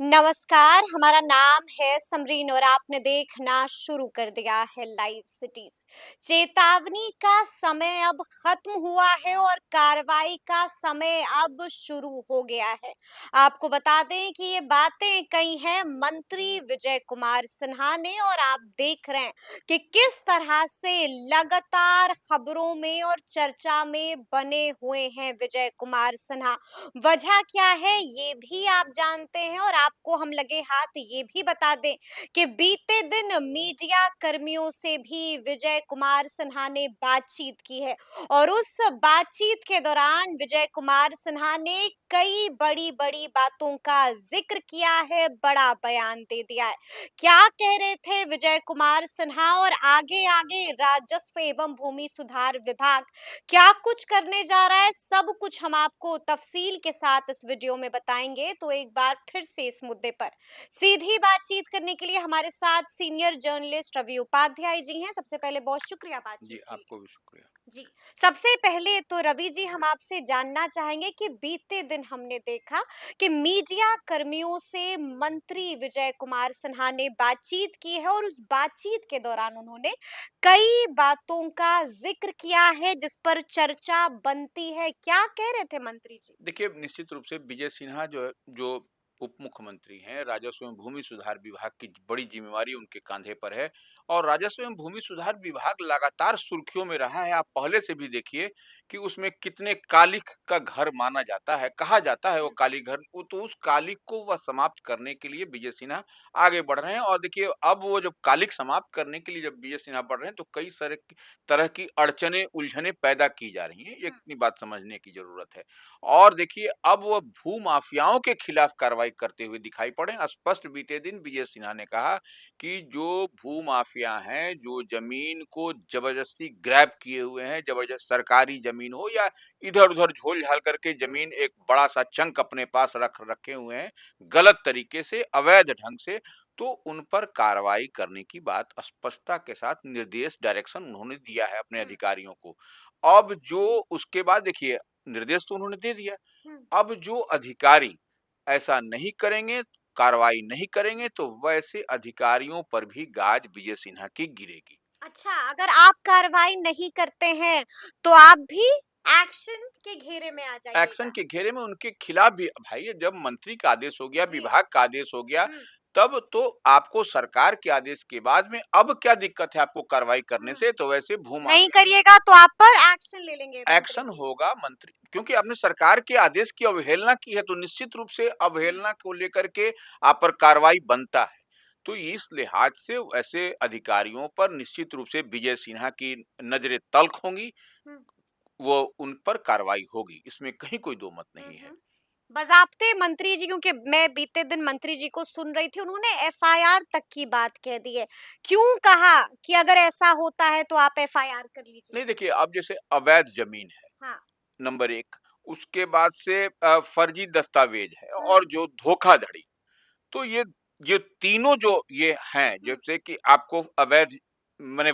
नमस्कार, हमारा नाम है समरीन और आपने देखना शुरू कर दिया है लाइव सिटीज। चेतावनी का समय अब खत्म हुआ है और कार्रवाई का समय अब शुरू हो गया है। आपको बता दें कि ये बातें कही हैं मंत्री विजय कुमार सिन्हा ने और आप देख रहे हैं कि किस तरह से लगातार खबरों में और चर्चा में बने हुए हैं विजय कुमार सिन्हा। वजह क्या है ये भी आप जानते हैं और आपको हम लगे हाथ ये भी बता दें कि बीते दिन मीडिया कर्मियों से भी विजय कुमार सिन्हा ने बातचीत की है और उस बातचीत के दौरान विजय कुमार सिन्हा ने कई बड़ी बड़ी बातों का जिक्र किया है, बड़ा बयान दे दिया है। क्या कह रहे थे विजय कुमार सिन्हा और आगे आगे राजस्व एवं भूमि सुधार विभाग क्या कुछ करने जा रहा है, सब कुछ हम आपको तफसील के साथ इस वीडियो में बताएंगे। तो एक बार फिर से इस मुद्दे पर सीधी बातचीत करने के लिए हमारे साथ सीनियर जर्नलिस्ट रवि उपाध्याय जी हैं। सबसे पहले बहुत शुक्रिया जी, बातचीत के लिए। आपको भी शुक्रिया। जी, सबसे पहले तो रवि जी हम आपसे जानना चाहेंगे कि बीते दिन हमने देखा कि मीडिया कर्मियों से मंत्री विजय कुमार सिन्हा ने बातचीत की है और उस बातचीत के दौरान उन्होंने कई बातों का जिक्र किया है जिस पर चर्चा बनती है। क्या कह रहे थे मंत्री जी? देखिए, निश्चित रूप से विजय सिन्हा जो उप मुख्यमंत्री हैं, राजस्व एवं भूमि सुधार विभाग की बड़ी ज़िम्मेवारी उनके काँधे पर है और राजस्व एवं भूमि सुधार विभाग लगातार सुर्खियों में रहा है। आप पहले से भी देखिए कि उसमें कितने कालिख का घर माना जाता है, कहा जाता है वो काली घर, वो तो उस कालिख को वह समाप्त करने के लिए विजय सिन्हा आगे बढ़ रहे हैं और देखिए अब वो जब कालिख समाप्त करने के लिए जब विजय सिन्हा बढ़ रहे हैं, तो कई सारे तरह की अड़चनें, उलझनें पैदा की जा रही हैं। ये इतनी बात समझने की ज़रूरत है। और देखिए अब वो भूमाफियाओं के खिलाफ कार्रवाई करते हुए दिखाई पड़े। स्पष्ट बीते दिन विजय सिन्हा ने कहा कि जो भूमाफिया हैं, जो जमीन को जबरदस्ती ग्रैब किए हुए हैं, जबरदस्त सरकारी जमीन हो या इधर-उधर झोल-झाल करके जमीन एक बड़ा-सा चंक अपने पास रख रखे हुए हैं, गलत तरीके से, अवैध ढंग से, तो उन पर कार्रवाई करने की बात स्पष्टता के साथ निर्देश, डायरेक्शन उन्होंने दिया है अपने अधिकारियों को। अब जो उसके बाद देखिए निर्देश तो उन्होंने दे दिया। हम्म। अब जो अधिकारी ऐसा नहीं करेंगे, कार्रवाई नहीं करेंगे, तो वैसे अधिकारियों पर भी गाज विजय सिन्हा की गिरेगी। अच्छा, अगर आप कार्रवाई नहीं करते हैं तो आप भी एक्शन के घेरे में आ एक्शन जाइएगा। के घेरे में उनके खिलाफ भी भाई जब मंत्री का आदेश हो गया, जी। विभाग का आदेश हो गया, हम्म। तब तो आपको सरकार के आदेश के बाद में अब क्या दिक्कत है आपको कार्रवाई करने हम्म। से? तो वैसे नहीं भूमाफिया करिएगा तो आप पर एक्शन ले लेंगे मंत्री एक्शन जी। होगा मंत्री क्योंकि आपने सरकार के आदेश की अवहेलना की है, तो निश्चित रूप से अवहेलना को लेकर के आप पर कार्रवाई बनता है। तो इस लिहाज से ऐसे अधिकारियों पर निश्चित रूप से विजय सिन्हा की नज़रें तल्ख़ होंगी, हम्म। वो उन पर कार्रवाई होगी, इसमें कहीं कोई दो मत नहीं है। हम्म। बज़ाब्ते मंत्री जी, क्योंकि मैं बीते दिन मंत्री जी को सुन रही थी, उन्होंने एफआईआर तक की बात कह दी है। क्यों कहा कि अगर ऐसा होता है तो आप एफआईआर कर लीजिए? नहीं देखिए, अब जैसे अवैध ज़मीन है, हाँ। नंबर 1, उसके बाद से फर्जी दस्तावेज है और हम्म। जो धोखाधड़ी, तो ये तीनों जो ये हैं, हम्म। जैसे कि आपको अवैध माने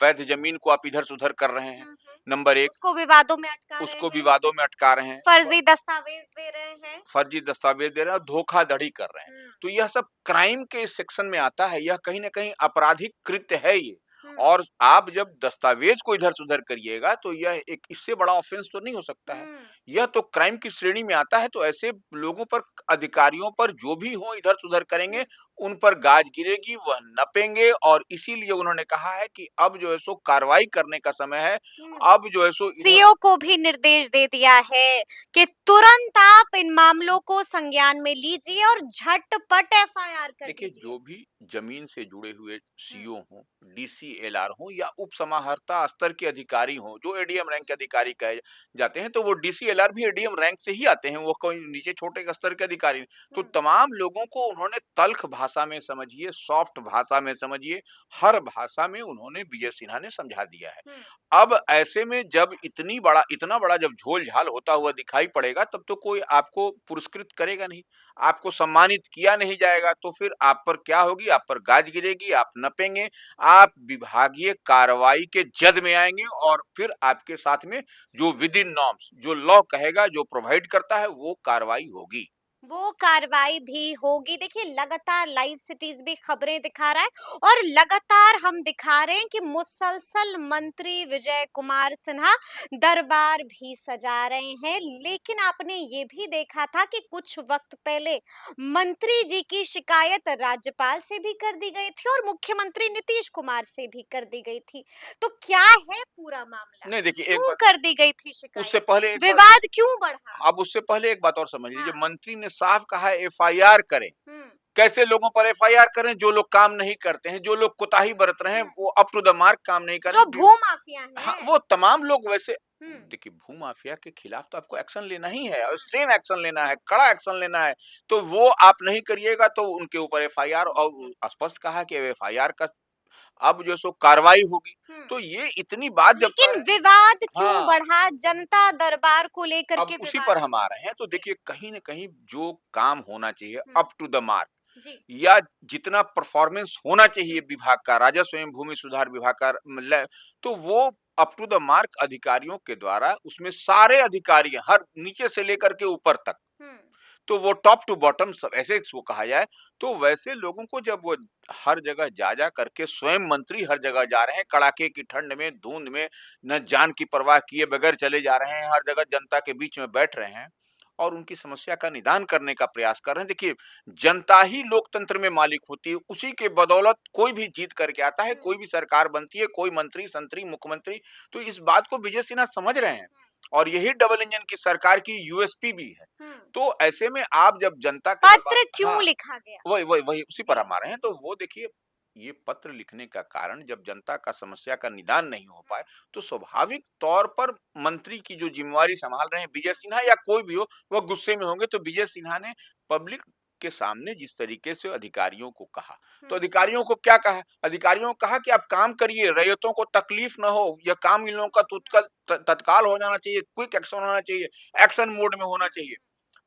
वैध ज़मीन को आप इधर से उधर कर रहे हैं, नंबर 1, उसको विवादों में अटका रहे उसको हैं, विवादों में अटका रहे हैं, फर्जी दस्तावेज दे रहे हैं। फर्जी दस्तावेज दे रहे हैं और धोखाधड़ी कर रहे हैं। हम्म। तो यह सब क्राइम के इस सेक्शन में आता है, यह कहीं न कहीं आपराधिक कृत्य है ये। हम्म। और आप जब दस्तावेज को इधर से उधर करिएगा तो यह एक इससे बड़ा ऑफेंस तो नहीं हो सकता है। हम्म। यह तो क्राइम की श्रेणी में आता है, तो ऐसे लोगों पर, अधिकारियों पर जो भी हो इधर से उधर करेंगे, उन पर गाज गिरेगी, वह नपेंगे और इसीलिए उन्होंने कहा है कि अब जो है सो कार्रवाई करने का समय है। हम्म। अब जो है सो इधर सीओ को भी निर्देश दे दिया है कि तुरंत आप इन मामलों को संज्ञान में लीजिए और झटपट एफआईआर कर देखिए, दीजिए। जो भी जमीन से जुड़े हुए हम्म। सीओ हों, डीसीएलआर हों या उप समाहर्ता स्तर के अधिकारी हों, जो एडीएम रैंक के अधिकारी कहे जाते हैं, तो वो डीसीएलआर भी एडीएम रैंक से ही आते हैं, वो कोई नीचे छोटे स्तर के अधिकारी नहीं। तो हम्म। तमाम लोगों को उन्होंने तल्ख भाषा में समझिए, सॉफ्ट भाषा में समझिए, हर भाषा में उन्होंने विजय सिन्हा ने समझा दिया है। हम्म। अब ऐसे में जब इतना बड़ा जब झोल-झाल होता हुआ दिखाई पड़ेगा, तब तो कोई आपको पुरस्कृत करेगा नहीं, आपको सम्मानित किया नहीं जाएगा, तो फिर आप पर क्या होगी? आप पर गाज गिरेगी, आप नपेंगे, आप विभागीय कार्रवाई के जद में आएँगे और फिर आपके साथ में जो विदिन नॉर्म्स, जो लॉ कहेगा, जो प्रोवाइड करता है, वो कार्रवाई होगी। वो कार्रवाई भी होगी। देखिए लगातार लाइव सिटीज भी खबरें दिखा रहा है और लगातार हम दिखा रहे हैं कि मुसलसल मंत्री विजय कुमार सिन्हा दरबार भी सजा रहे हैं। लेकिन आपने ये भी देखा था कि कुछ वक्त पहले मंत्री जी की शिकायत राज्यपाल से भी कर दी गई थी और मुख्यमंत्री नीतीश कुमार से भी कर दी गई थी। तो क्या है पूरा मामला? नहीं देखिए, एक क्यों बात कर दी गई थी उससे शिकायत? पहले एक बात विवाद क्यों बढ़ा? अब उससे पहले एक बात और समझ लीजिए, हाँ। मंत्री ने साफ कहा है एफआईआर करें। हम्म। कैसे लोगों पर एफआईआर करें? जो लोग काम नहीं करते हैं, जो लोग कोताही बरत रहे हैं, हम्म। वो अप टू द मार्क काम नहीं कर रहे जो हैं। भूमाफिया हाँ, है। वो तमाम लोग वैसे हम्म। देखिए, भूमाफिया के खिलाफ तो आपको एक्शन लेना ही है और स्ट्रेन एक्शन लेना है, कड़ा एक्शन लेना है। तो वो आप नहीं करिएगा तो उनके ऊपर एफआईआर, और स्पष्ट कहा कि एफआईआर का अब जो सो कार्रवाई होगी। हम्म। तो ये इतनी बात जब लेकिन विवाद क्यों हाँ, बढ़ा? जनता दरबार को लेकर अब के उसी विवाद पर हम आ क्यों? रहे हैं। तो जी। देखिए, कहीं न कहीं जो काम होना चाहिए हम्म। अप टू द मार्क, जी। या जितना परफॉर्मेंस होना चाहिए विभाग का, राजस्व एवं भूमि सुधार विभाग का, मतलब तो वो अप टू द मार्क अधिकारियों के द्वारा, उसमें सारे अधिकारी हर नीचे से लेकर के ऊपर तक, हम्म। तो वो टॉप टू बॉटम सब ऐसे इसको कहा जाए। तो वैसे लोगों को जब वो हर जगह जा करके स्वयं मंत्री हर जगह जा रहे हैं, कड़ाके की ठंड में, धुंध में, न जान की परवाह किए बगैर चले जा रहे हैं, हर जगह जनता के बीच में बैठ रहे हैं और उनकी समस्या का निदान करने का प्रयास कर रहे हैं। देखिए, जनता ही लोकतंत्र में मालिक होती है, उसी के बदौलत कोई भी जीत करके आता है, कोई भी सरकार बनती है, कोई मंत्री संतरी मुख्यमंत्री। तो इस बात को विजय सिन्हा समझ रहे हैं और यही डबल इंजन की सरकार की यूएसपी भी है। हम्म। तो ऐसे में आप जब जनता के दरबार, पत्र क्यों हाँ, लिखा गया? वही उसी पर जी। हम आ रहे हैं। तो वो देखिए, ये पत्र लिखने का कारण, जब जनता का समस्या का निदान नहीं हो पाए, तो स्वाभाविक तौर पर मंत्री की जो जिम्मेवारी संभाल रहे हैं विजय सिन्हा या कोई भी हो, वह गुस्से में होंगे। तो विजय सिन्हा ने पब्लिक के सामने जिस तरीके से अधिकारियों को कहा, तो अधिकारियों को क्या कहा? अधिकारियों को कहा कि आप काम करिए, रैयतों को तकलीफ ना हो, यह काम इन लोगों का तत्काल हो जाना चाहिए, क्विक एक्शन होना चाहिए, एक्शन मोड में होना चाहिए।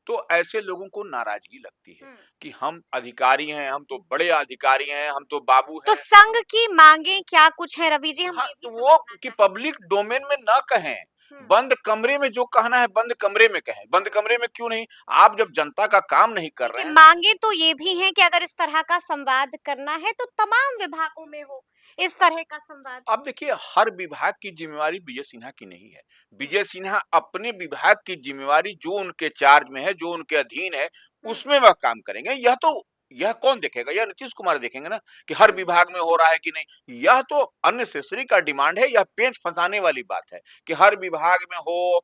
तो ऐसे लोगों को नाराजगी लगती है हम्म। कि हम अधिकारी हैं, हम तो बड़े अधिकारी हैं, हम तो बाबू तो हैं। संघ की मांगे क्या कुछ है रवि जी? हम हाँ, ये भी तो वो समझना कि चाहेंगे। पब्लिक डोमेन में ना कहें, हम्म। बंद कमरे में जो कहना है बंद कमरे में कहें। बंद कमरे में क्यों नहीं? आप जब जनता का काम नहीं कर रहे देखिए हैं। मांगे तो ये भी हैं कि अगर इस तरह का संवाद करना है तो तमाम विभागों में हो इस तरह का संवाद। अब देखिए, हर विभाग की जिम्मेवारी विजय सिन्हा की नहीं है। हम्म। विजय सिन्हा अपने विभाग की जिम्मेवारी जो उनके चार्ज में है, जो उनके अधीन है, हम्म। उसमें वह काम करेंगे। यह कौन देखेगा? यह नीतीश कुमार देखेंगे ना कि हर हम्म। विभाग में हो रहा है कि नहीं। यह तो अननेसेसरी का डिमांड है, यह पेंच फंसाने वाली बात है कि हर विभाग में हो।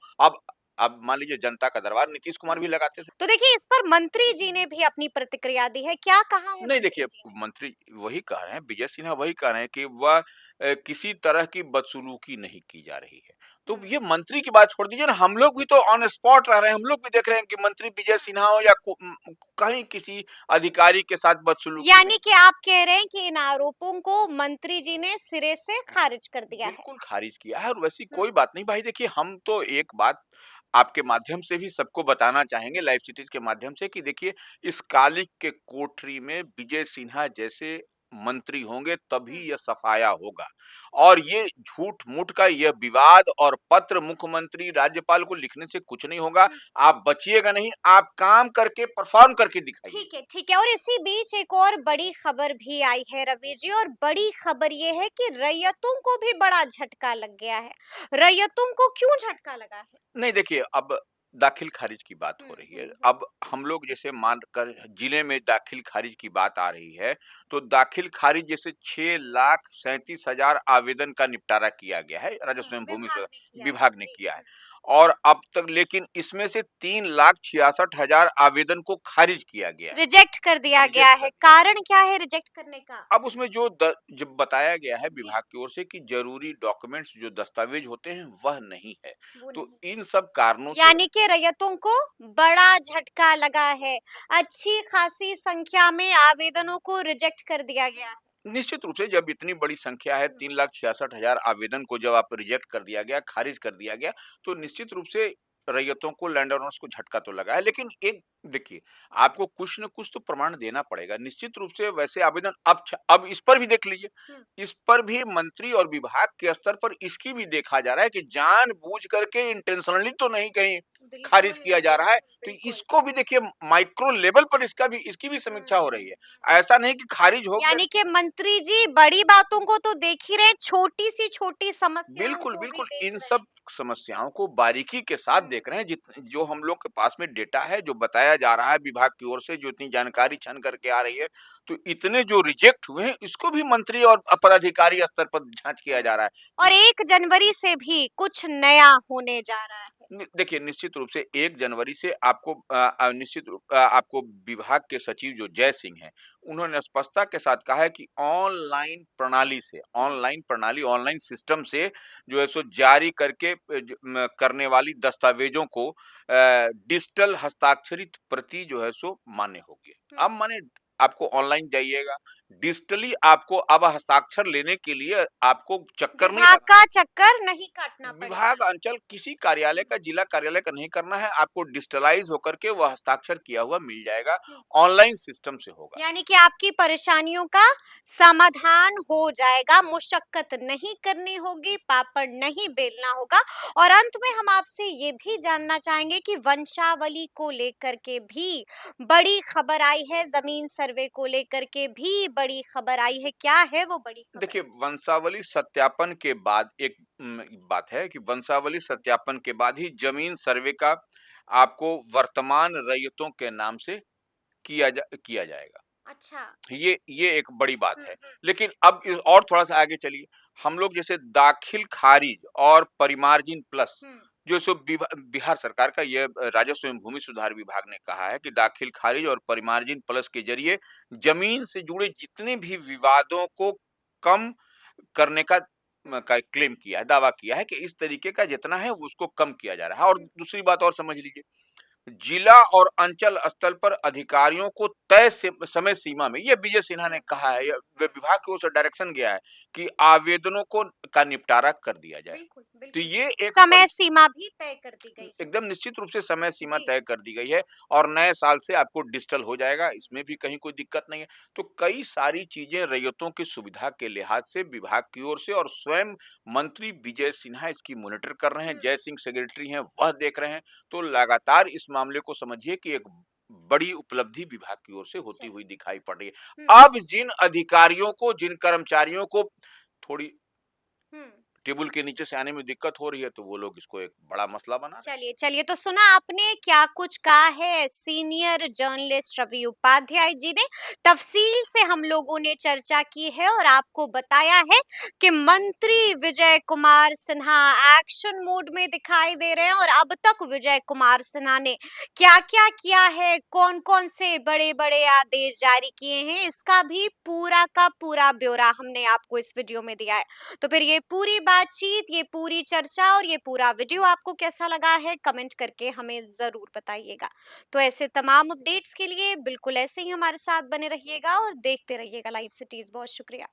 अब मान लीजिए, जनता का दरबार नीतीश कुमार भी हम्म। लगाते थे। तो देखिए इस पर मंत्री जी ने भी अपनी प्रतिक्रिया दी है। क्या कहा है नहीं मंत्री देखिए, जी ने? मंत्री वही कह रहे हैं, विजय सिन्हा वही कह रहे हैं कि वह किसी तरह की बदसलूकी नहीं की जा रही है। तो हम्म। ये मंत्री की बात छोड़ दीजिए ना, हम लोग भी तो ऑन स्पॉट रह रहे हैं, हम लोग भी देख रहे हैं कि मंत्री विजय हम्म। सिन्हा हो या कहीं किसी अधिकारी के साथ बदसलूकी यानी नहीं। कि आप कह रहे हैं कि इन आरोपों को मंत्री जी ने सिरे से खारिज कर दिया है। बिल्कुल खारिज किया है और वैसी हम्म। कोई बात नहीं। भाई देखिए, हम तो एक बात आपके माध्यम से भी सबको बताना चाहेंगे, लाइव सिटीज के माध्यम से, कि देखिए, इस कालिक के कोठरी में विजय सिन्हा जैसे मंत्री होंगे तभी हम्म। यह सफाया होगा। और ये झूठ मूठ का यह विवाद और पत्र मुख्यमंत्री राज्यपाल को लिखने से कुछ नहीं होगा। हम्म। आप बचिएगा नहीं, आप काम करके परफॉर्म करके दिखाइए। ठीक है, ठीक है। और इसी बीच एक और बड़ी खबर भी आई है रवि जी, और बड़ी खबर ये है कि रैयतों को भी बड़ा झटका लग गया है। रैयतों को क्यों झटका लगा है? नहीं देखिए, अब दाखिल खारिज की बात हो रही है। अब हम लोग जैसे मान कर जिले में दाखिल खारिज की बात आ रही है, तो दाखिल खारिज जैसे 6,37,000 आवेदन का निपटारा किया गया है, राजस्व एवं भूमि विभाग ने किया है। विभाग ने जी। किया है। और अब तक लेकिन इसमें से 3,66,000 आवेदन को खारिज किया गया है, रिजेक्ट कर दिया गया रिजेक्ट है। कर दिया गया। कारण क्या है रिजेक्ट करने का? अब उसमें जब बताया गया है जी। विभाग की ओर से कि जरूरी डॉक्यूमेंट्स जो दस्तावेज होते हैं वह नहीं है। वो तो नहीं। इन सब कारणों से यानी कि रैयतों को बड़ा झटका लगा है। अच्छी खासी संख्या में आवेदनों को रिजेक्ट कर दिया गया है। निश्चित रूप से, जब इतनी बड़ी संख्या है, 3,66,000 आवेदन को जब आप रिजेक्ट कर दिया गया, खारिज कर दिया गया, तो निश्चित रूप से रैयतों को, लैंड ओनर्स को झटका तो लगा है। लेकिन एक देखिए, आपको कुछ न कुछ तो प्रमाण देना पड़ेगा। निश्चित रूप से वैसे आवेदन अब इस पर भी देख लीजिए, हम्म। इस पर भी मंत्री और विभाग के स्तर पर इसकी भी देखा जा रहा है कि जानबूझ करके इंटेंशनली तो नहीं कहीं खारिज बिल्कुल, किया जा रहा है। तो बिल्कुल। इसको भी देखिए माइक्रो लेवल पर इसकी भी समीक्षा हो रही है। ऐसा नहीं कि खारिज हो गया। यानी कि मंत्री जी बड़ी बातों को तो देख ही रहे हैं, छोटी-सी समस्याओं बिल्कुल, को भी बिल्कुल, देख इन रहे सब हैं। समस्याओं को बारीकी के साथ हुँ, देख रहे हैं, जित जो हम लोग के पास में डेटा है, जो बताया जा रहा है विभाग की ओर से, जो इतनी जानकारी छन करके आ रही है, तो इतने जो रिजेक्ट हुए हैं, इसको भी मंत्री और पदाधिकारी स्तर पर जाँच किया जा रहा है और कि 1 जनवरी से भी कुछ नया होने जा रहा है। देखिए, निश्चित रूप से 1 जनवरी से आपको आपको विभाग के सचिव जो जय सिंह हैं, उन्होंने स्पष्टता के साथ कहा है कि हुँ, ऑनलाइन प्रणाली, ऑनलाइन सिस्टम से जो है सो जारी करके करने वाली दस्तावेजों को डिजिटल हस्ताक्षरित प्रति जो है सो मान्य होगी। हुँ। अब माने आपको ऑनलाइन जाइएगा, डिजिटली आपको अब हस्ताक्षर लेने के लिए आपको चक्कर नहीं विभाग लगा का चक्कर नहीं काटना पड़ेगा। विभाग, अंचल किसी कार्यालय का, जिला कार्यालय का नहीं करना है, आपको डिजिटलाइज़ होकर के वो हस्ताक्षर किया हुआ मिल जाएगा, हुँ। ऑनलाइन सिस्टम से होगा। यानी कि आपकी परेशानियों का समाधान हो जाएगा, मुशक्कत नहीं करनी होगी, पापड़ नहीं बेलना होगा। और अंत में हम आपसे ये भी जानना चाहेंगे कि वंशावली को लेकर के भी बड़ी खबर आई है, जमीन सर्वे को लेकर के भी बड़ी खबर आई है। क्या है वो बड़ी खबर? देखिए, वंशावली सत्यापन के बाद एक बात है कि वंशावली सत्यापन के बाद ही ज़मीन सर्वे का आपको वर्तमान रैयतों के नाम से किया जाएगा। अच्छा। ये एक बड़ी बात हुँ, है। हुँ, लेकिन अब इस और थोड़ा-सा आगे चलिए, हम लोग जैसे दाखिल खारिज और परिमार्जिन प्लस हुँ। जो सो बिहार सरकार का ये राजस्व एवं भूमि सुधार विभाग ने कहा है कि दाखिल खारिज और परिमार्जिन प्लस के ज़रिए ज़मीन से जुड़े जितने भी विवादों को कम करने का क्लेम किया है, दावा किया है कि इस तरीके का जितना है उसको कम किया जा रहा है। और हुँ, दूसरी बात और समझ लीजिए, जिला और अंचल स्तर पर अधिकारियों को तय समय सीमा में, ये विजय सिन्हा ने हुँ, कहा है, हुँ। विभाग की ओर से डायरेक्शन गया है कि आवेदनों को का निपटारा कर दिया जाए। बिल्कुल, तो बिल्कुल। ये एक समय बड़ी सीमा भी तय कर दी गई है। एकदम निश्चित रूप से समय सीमा जी। तय कर दी गई है और नए साल से आपको डिजिटल हो जाएगा, इसमें भी कहीं कोई दिक्कत नहीं है। तो कई सारी चीजें रैयतों की सुविधा के लिहाज से विभाग की ओर से और स्वयं मंत्री विजय सिन्हा इसकी मॉनिटर कर रहे हैं, हुँ, जय सिंह सेक्रेटरी हैं वह देख रहे हैं। तो लगातार इस मामले को समझिए कि एक बड़ी उपलब्धि विभाग की ओर से होती हुई चलिए। दिखाई पड़ रही हुँ, है। अब जिन अधिकारियों को, जिन कर्मचारियों को थोड़ी हुँ। टेबल के नीचे से आने में दिक्कत हो रही है, तो वो लोग इसको एक बड़ा मसला बना रहे हैं। चलिए, चलिए तो सुना आपने क्या कुछ कहा है सीनियर जर्नलिस्ट रवि उपाध्याय जी ने। तफ़सील से हम लोगों ने चर्चा की है और आपको बताया है कि मंत्री विजय कुमार सिन्हा एक्शन मोड में दिखाई दे रहे हैं और अब तक विजय कुमार सिन्हा ने क्या-क्या किया है, कौन-कौन से बड़े-बड़े आदेश जारी किए हैं, इसका भी पूरा का पूरा ब्यौरा हमने आपको इस वीडियो में दिया है। तो फिर ये पूरी बातचीत, ये पूरी चर्चा और ये पूरा वीडियो आपको कैसा लगा है कमेंट करके हमें ज़रूर बताइएगा। तो ऐसे तमाम अपडेट्स के लिए बिल्कुल ऐसे ही हमारे साथ बने रहिएगा और देखते रहिएगा लाइव सिटीज़। बहुत शुक्रिया।